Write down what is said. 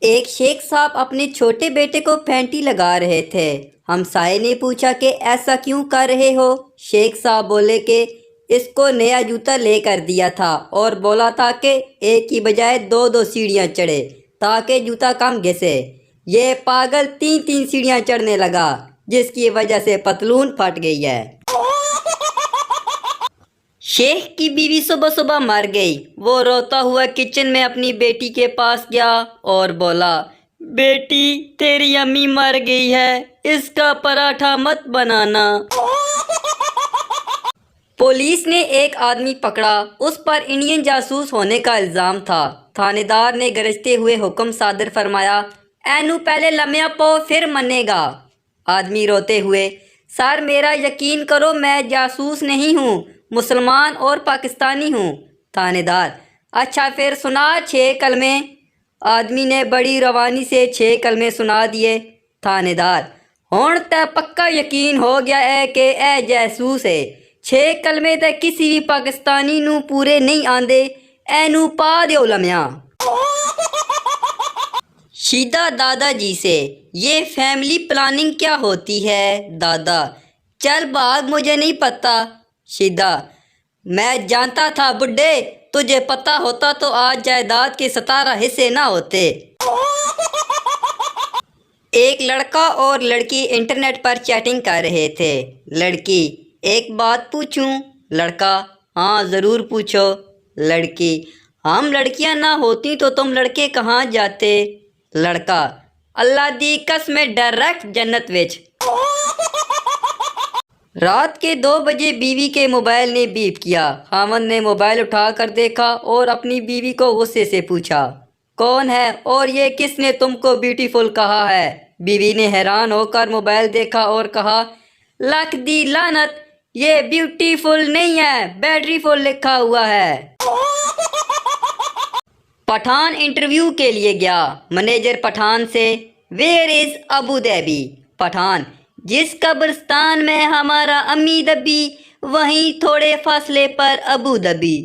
ایک شیخ صاحب اپنے چھوٹے بیٹے کو پھینٹی لگا رہے تھے۔ ہمسائے نے پوچھا کہ ایسا کیوں کر رہے ہو؟ شیخ صاحب بولے کہ اس کو نیا جوتا لے کر دیا تھا اور بولا تھا کہ ایک کی بجائے دو دو سیڑھیاں چڑھے تاکہ جوتا کم گھسے۔ یہ پاگل تین تین سیڑھیاں چڑھنے لگا جس کی وجہ سے پتلون پھٹ گئی ہے۔ شیخ کی بیوی صبح صبح مر گئی۔ وہ روتا ہوا کچن میں اپنی بیٹی کے پاس گیا اور بولا، بیٹی تیری امی مر گئی ہے، اس کا پراٹھا مت بنانا۔ پولیس نے ایک آدمی پکڑا، اس پر انڈین جاسوس ہونے کا الزام تھا۔ تھانے دار نے گرجتے ہوئے حکم صادر فرمایا، اینو پہلے لمیا پو پھر منے گا۔ آدمی روتے ہوئے، سر میرا یقین کرو میں جاسوس نہیں ہوں، مسلمان اور پاکستانی ہوں۔ تھانے دار، اچھا پھر سنا 6 کلمے۔ آدمی نے بڑی روانی سے 6 کلمے سنا دیے۔ تھانے دار، ہن تے پکا یقین ہو گیا ہے کہ اے جاسوس ہے۔ 6 کلمے تے کسی بھی پاکستانی نو پورے نہیں آندے، اینو پا دیو لمیا۔ شیدہ دادا جی سے، یہ فیملی پلاننگ کیا ہوتی ہے؟ دادا، چل بھاگ مجھے نہیں پتا۔ شیدہ، میں جانتا تھا بڈھے، تجھے پتا ہوتا تو آج جائیداد کے 17 حصے نہ ہوتے۔ ایک لڑکا اور لڑکی انٹرنیٹ پر چیٹنگ کر رہے تھے۔ لڑکی، ایک بات پوچھوں؟ لڑکا، ہاں ضرور پوچھو۔ لڑکی، ہم لڑکیاں نہ ہوتی تو تم لڑکے کہاں جاتے؟ لڑکا، اللہ دی قسم ڈائریکٹ جنت وچ۔ رات کے 2 بجے بیوی کے موبائل نے بیپ کیا۔ خاوند نے موبائل اٹھا کر دیکھا اور اپنی بیوی کو غصے سے پوچھا، کون ہے اور یہ کس نے تم کو بیوٹیفل کہا ہے؟ بیوی نے حیران ہو کر موبائل دیکھا اور کہا، لکھ دی لعنت، یہ بیوٹیفل نہیں ہے، بیٹری فل لکھا ہوا ہے۔ پٹھان انٹرویو کے لیے گیا۔ منیجر پٹھان سے، where is Abu Dhabi? Pathan, جس قبرستان میں ہمارا امی دبی وہیں تھوڑے فاصلے پر ابو ظبی۔